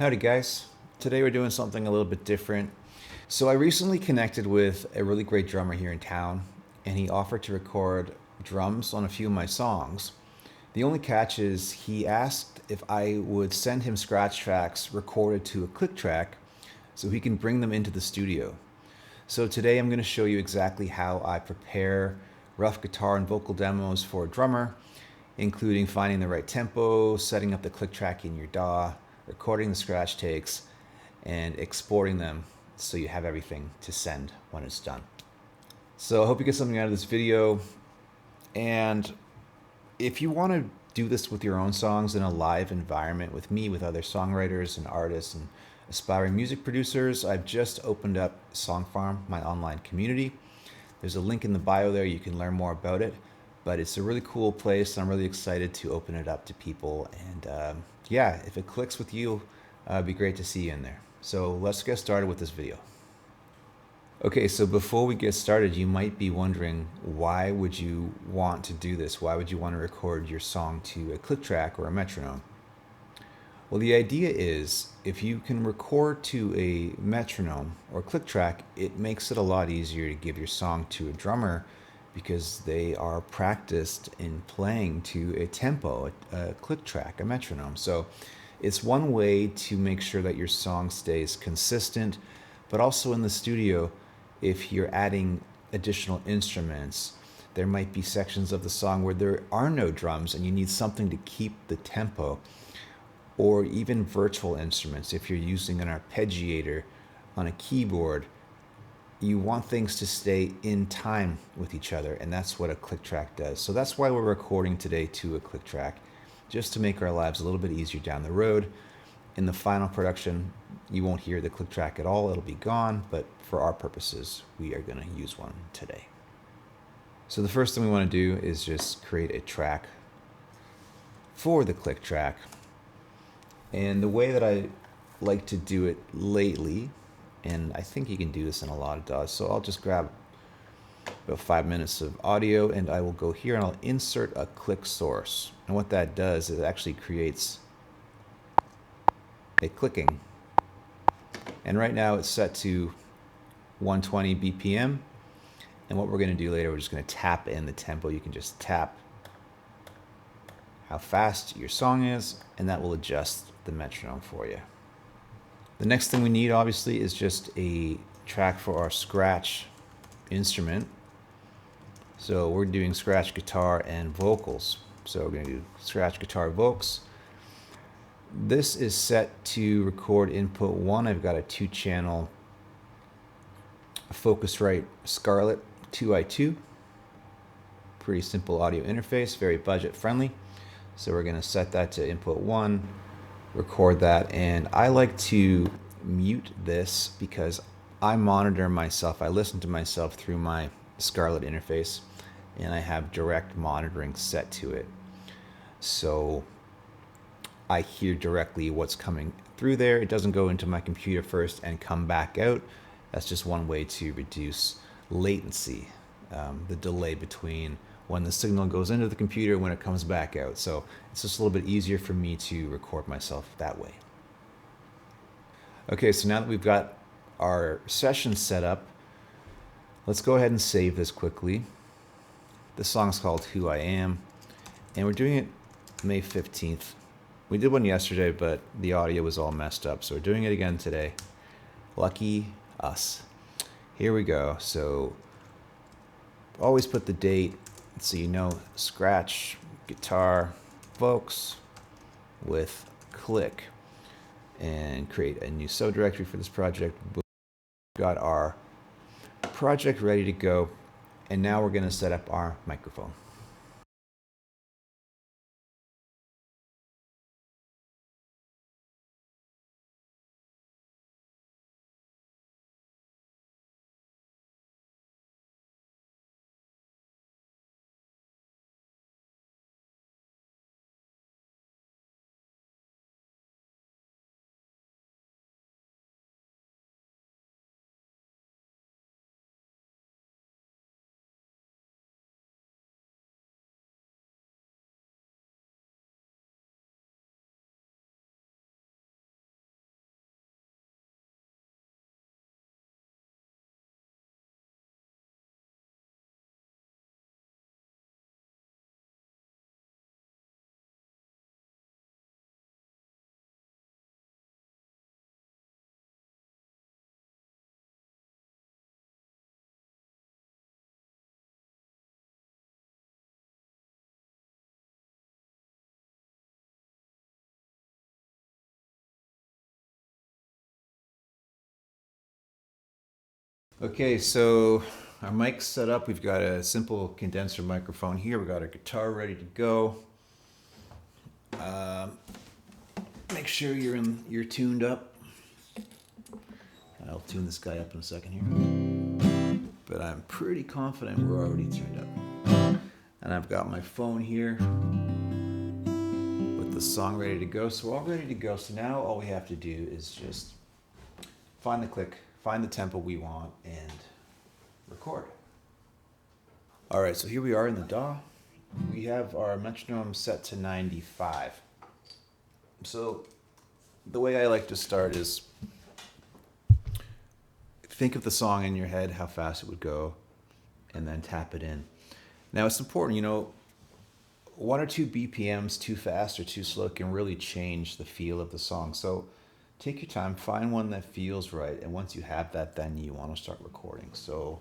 Howdy guys. Today we're doing something a little bit different. So I recently connected with a really great drummer here in town, and he offered to record drums on a few of my songs. The only catch is he asked if I would send him scratch tracks recorded to a click track so he can bring them into the studio. So today I'm going to show you exactly how I prepare rough guitar and vocal demos for a drummer, including finding the right tempo, setting up the click track in your DAW, recording the scratch takes, and exporting them so you have everything to send when it's done. So I hope you get something out of this video. And if you want to do this with your own songs in a live environment with me, with other songwriters and artists and aspiring music producers, I've just opened up Songfarm, my online community. There's a link in the bio there. You can learn more about it. But it's a really cool place. I'm really excited to open it up to people. And yeah, if it clicks with you, it'd be great to see you in there. So let's get started with this video. Okay, so before we get started, you might be wondering, why would you want to do this? Why would you want to record your song to a click track or a metronome? Well, the idea is if you can record to a metronome or click track, it makes it a lot easier to give your song to a drummer because they are practiced in playing to a tempo, a click track, a metronome. So it's one way to make sure that your song stays consistent, but also in the studio, if you're adding additional instruments, there might be sections of the song where there are no drums and you need something to keep the tempo, or even virtual instruments. If you're using an arpeggiator on a keyboard, you want things to stay in time with each other, and that's what a click track does. So that's why we're recording today to a click track, just to make our lives a little bit easier down the road. In the final production, you won't hear the click track at all, it'll be gone, but for our purposes, we are gonna use one today. So the first thing we wanna do is just create a track for the click track. And the way that I like to do it lately, and I think you can do this in a lot of DAWs, so I'll just grab about 5 minutes of audio and I will go here and I'll insert a click source. And what that does is it actually creates a clicking. And right now it's set to 120 BPM. And what we're going to do later, we're just going to tap in the tempo. You can just tap how fast your song is, and that will adjust the metronome for you. The next thing we need, obviously, is just a track for our scratch instrument. So we're doing scratch guitar and vocals. So we're going to do scratch guitar vocals. This is set to record input 1. I've got a 2-channel Focusrite Scarlett 2i2. Pretty simple audio interface, very budget friendly. So we're going to set that to input 1, record that, and I like to mute this because I monitor myself. I listen to myself through my Scarlett interface, and I have direct monitoring set to it. So I hear directly what's coming through there. It doesn't go into my computer first and come back out. That's just one way to reduce latency, the delay between when the signal goes into the computer and when it comes back out. So it's just a little bit easier for me to record myself that way. Okay, so now that we've got our session set up, let's go ahead and save this quickly. This song's called Who I Am, and we're doing it May 15th. We did one yesterday, but the audio was all messed up, so we're doing it again today. Lucky us. Here we go. So always put the date so you know, scratch guitar folks with click, and create a new subdirectory for this project. We've got our project ready to go, and now we're going to set up our microphone. Okay, so our mic's set up. We've got a simple condenser microphone here. We've got our guitar ready to go. Make sure you're tuned up. I'll tune this guy up in a second here. But I'm pretty confident we're already tuned up. And I've got my phone here with the song ready to go. So we're all ready to go. So now all we have to do is just find the click, find the tempo we want, and record. All right, so here we are in the DAW. We have our metronome set to 95. So the way I like to start is think of the song in your head, how fast it would go, and then tap it in. Now it's important, 1 or 2 BPMs too fast or too slow can really change the feel of the song. So take your time, find one that feels right, and once you have that, then you want to start recording. So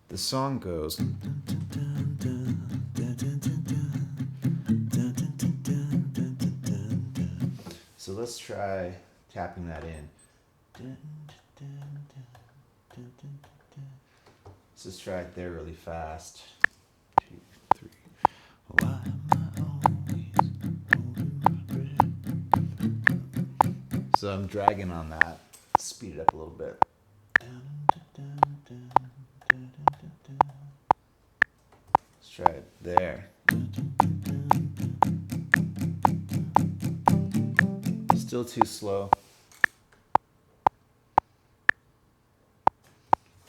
the song goes. So let's try tapping that in. Let's just try it there really fast. 2, 3. Why am I always holding my breath? So I'm dragging on that. Speed it up a little bit. Let's try it there. Still too slow.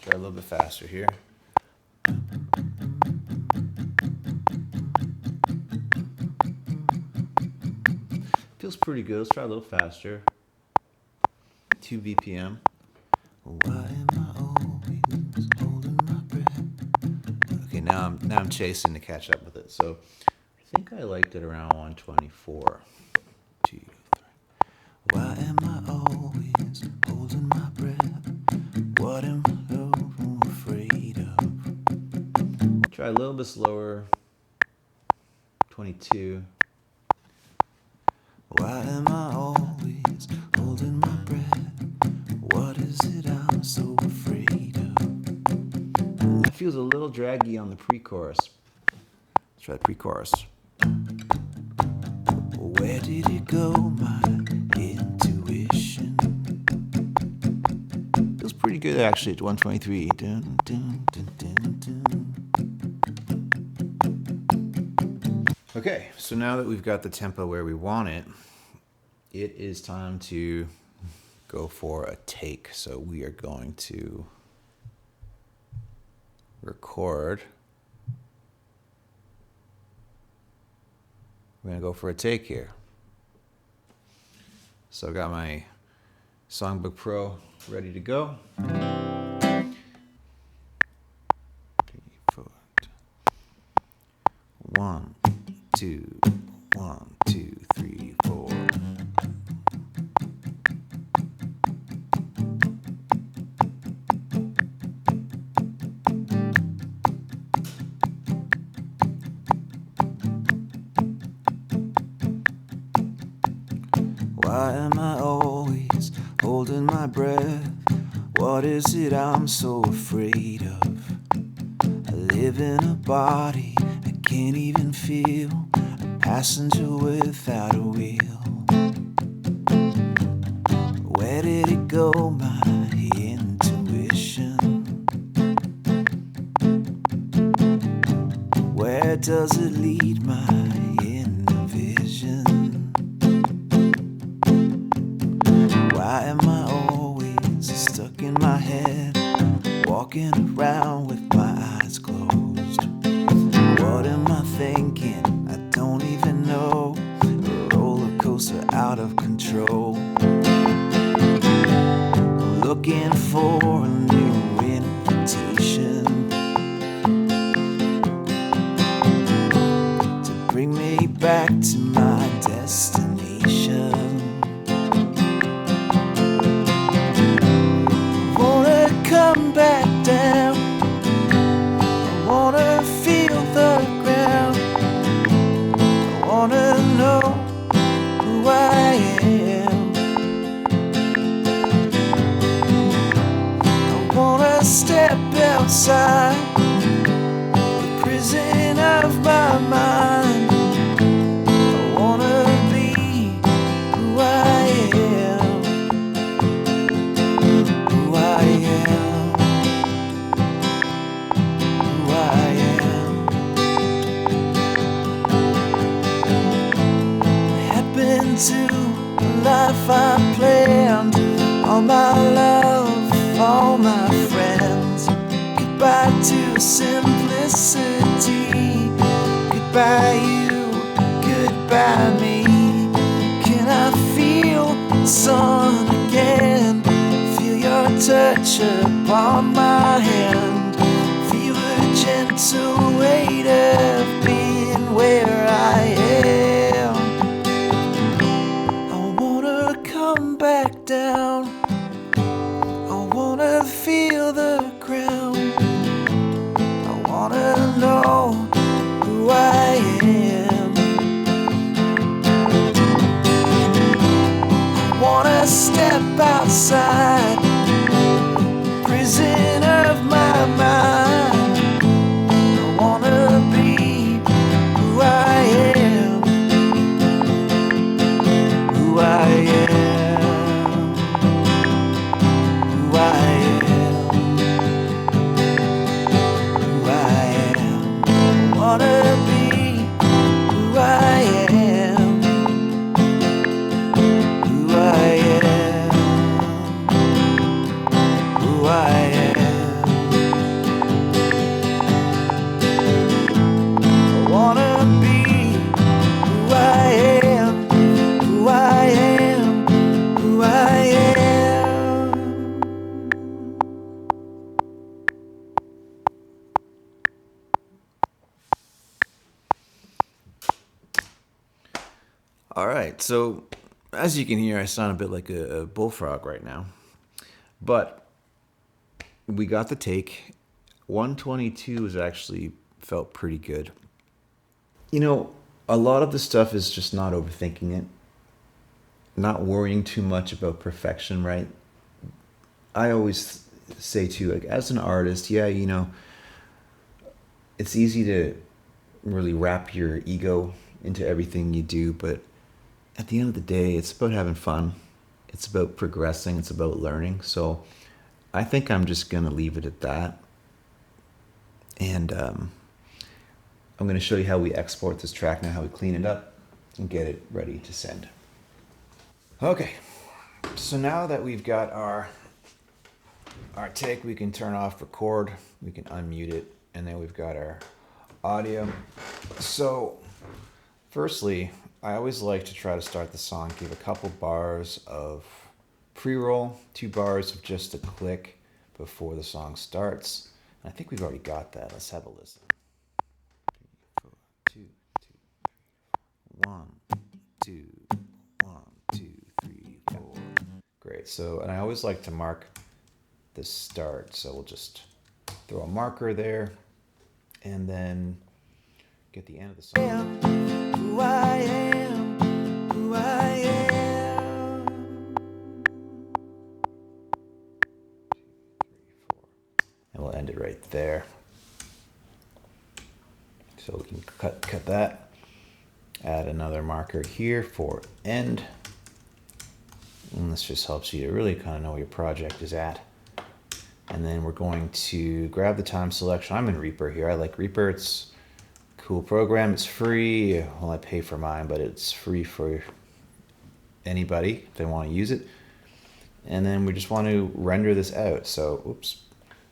Try a little bit faster here. Feels pretty good. Let's try a little faster. 2 BPM. Why am I always holding my breath? Okay, now I'm chasing to catch up with it. So I think I liked it around 124. 2, 3. Why am I always holding my breath? What am I so afraid of? Try a little bit slower. 22. Why am I always holding my breath? What is it I'm so afraid of? It feels a little draggy on the pre-chorus. Let's try the pre-chorus. Where did it go, my intuition? Feels pretty good actually at 123. Dun, dun, dun, dun, dun. Okay, so now that we've got the tempo where we want it, it is time to go for a take. So we are going to record. We're going to go for a take here. So I've got my SongBookPro ready to go. 3, 4. 1, 2, 1, 2, 3, 4. Why am I always holding my breath? What is it I'm so afraid of? I live in a body I can't even feel, a passenger without a wheel. Where did it go, my intuition? Where does it lead, my inner vision? Why am I always stuck in my head, walking around with my eyes closed? What am I thinking? I don't even know. A roller coaster out of control. Looking for a new invitation to bring me back to my destination. Wanna come back down outside the prison of my mind. I wanna be who I am, who I am, who I am. What happened to the life I planned? All my love, all my friends. Goodbye to simplicity. Goodbye you, goodbye me. Can I feel the sun again? Feel your touch upon my hand. Feel the gentle weight of being where I am. I wanna come back down. I wanna feel the ground. I wanna know who I am. I wanna step outside the prison of my mind. I wanna be who I am, who I am, who I am, who I am. I wanna be who I am, who I am, who I am. I wanna be who I am, who I am, who I am. All right, so as you can hear, I sound a bit like a bullfrog right now, but we got the take. 122 was actually felt pretty good. You know, a lot of the stuff is just not overthinking it, not worrying too much about perfection, right? I always say too, like as an artist, yeah, you know, it's easy to really wrap your ego into everything you do, but at the end of the day, it's about having fun. It's about progressing. It's about learning. So I think I'm just going to leave it at that. And I'm going to show you how we export this track now, how we clean it up and get it ready to send. Okay, so now that we've got our take, we can turn off record, we can unmute it, and then we've got our audio. So firstly, I always like to try to start the song, give a couple bars of pre-roll, 2 bars of just a click before the song starts. And I think we've already got that. Let's have a listen. 2, 1, 2, 1, 2, 3, 4. Great. So, and I always like to mark the start. So we'll just throw a marker there and then get the end of the song. Who I am, who I am. 2, 3, 4. And we'll end it right there. So we can cut that. Add another marker here for end. And this just helps you to really kind of know where your project is at. And then we're going to grab the time selection. I'm in Reaper here. I like Reaper. It's a cool program. It's free. Well, I pay for mine, but it's free for anybody if they want to use it. And then we just want to render this out. So, oops.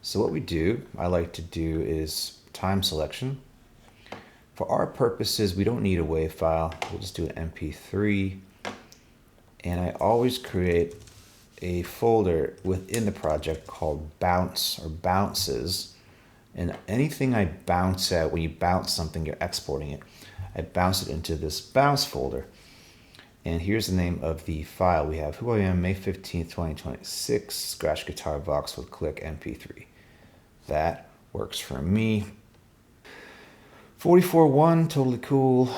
So what we do, I like to do is time selection. For our purposes, we don't need a WAV file. We'll just do an MP3. And I always create a folder within the project called bounce or bounces. And anything I bounce out, when you bounce something, you're exporting it. I bounce it into this bounce folder. And here's the name of the file. We have Who I Am, May 15th, 2026, scratch guitar box with click MP3. That works for me. 44.1, totally cool.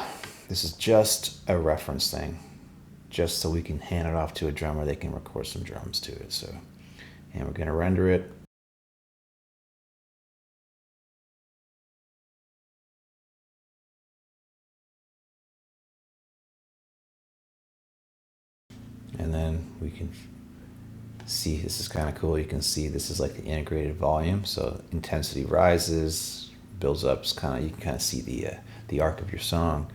This is just a reference thing, just so we can hand it off to a drummer. They can record some drums to it. So, and we're gonna render it. And then we can see, this is kind of cool. You can see this is like the integrated volume. So intensity rises, builds up, you can kind of see the arc of your song.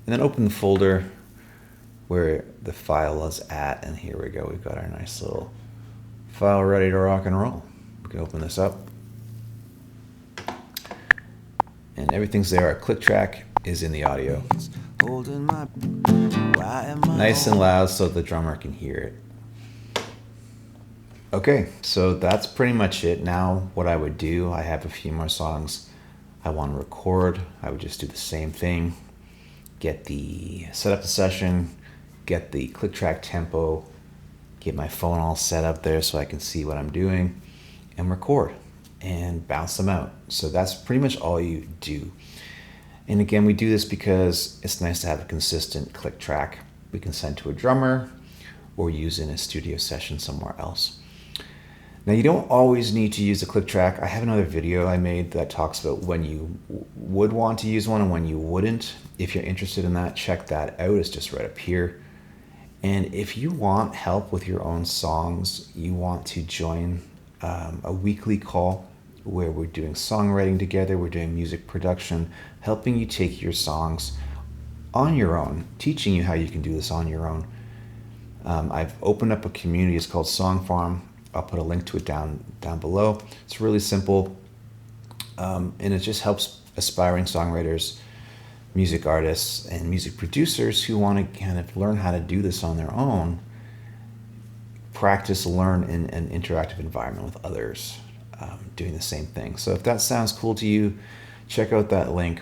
And then open the folder where the file is at, and here we go. We've got our nice little file ready to rock and roll. We can open this up. And everything's there. Our click track is in the audio. Nice and loud so the drummer can hear it. Okay, so that's pretty much it. Now what I would do, I have a few more songs I want to record. I would just do the same thing. Set up the session, get the click track tempo, get my phone all set up there so I can see what I'm doing, and record and bounce them out. So that's pretty much all you do. And again, we do this because it's nice to have a consistent click track we can send to a drummer or use in a studio session somewhere else. Now, you don't always need to use a click track. I have another video I made that talks about when you would want to use one and when you wouldn't. If you're interested in that, check that out. It's just right up here. And if you want help with your own songs, you want to join a weekly call where we're doing songwriting together, we're doing music production, helping you take your songs on your own, teaching you how you can do this on your own. I've opened up a community. It's called Songfarm. I'll put a link to it down below. It's really simple, and it just helps aspiring songwriters, music artists, and music producers who want to kind of learn how to do this on their own, practice, learn in an interactive environment with others doing the same thing. So if that sounds cool to you, check out that link.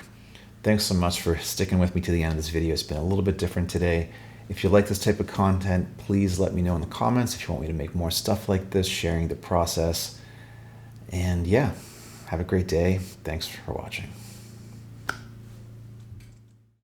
Thanks so much for sticking with me to the end of this video. It's been a little bit different today. If you like this type of content, please let me know in the comments if you want me to make more stuff like this, sharing the process. And yeah, have a great day. Thanks for watching.